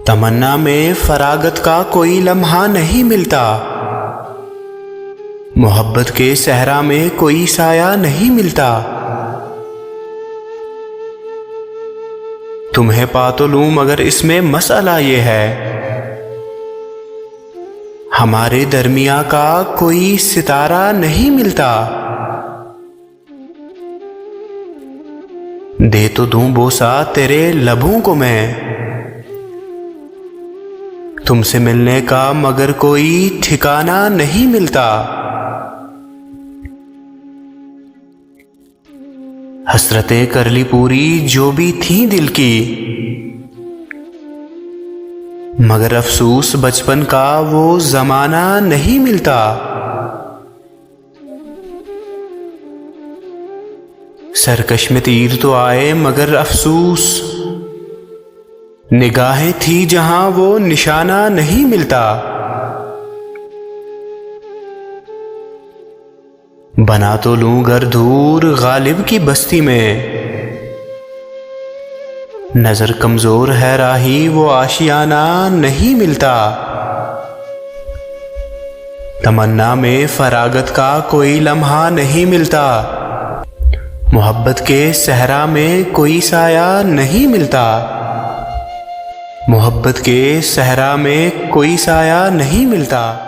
तमन्ना में फरागत का कोई लम्हा नहीं मिलता। मोहब्बत के सहरा में कोई साया नहीं मिलता। तुम्हें पा तो लूं मगर इसमें मसला ये है, हमारे दरमिया का कोई सितारा नहीं मिलता। दे तो दूं बोसा तेरे लबों को मैं, तुमसे मिलने का मगर कोई ठिकाना नहीं मिलता। हसरतें कर ली पूरी जो भी थी दिल की, मगर अफसूस बचपन का वो जमाना नहीं मिलता। सरकश में तीर तो आए मगर अफसूस, निगाहें थी जहां वो निशाना नहीं मिलता। बना तो लूं घर दूर गालिब की बस्ती में, नजर कमजोर है राही वो आशियाना नहीं मिलता। तमन्ना में फरागत का कोई लम्हा नहीं मिलता। मोहब्बत के सहरा में कोई साया नहीं मिलता। मोहब्बत के सहरा में कोई साया नहीं मिलता।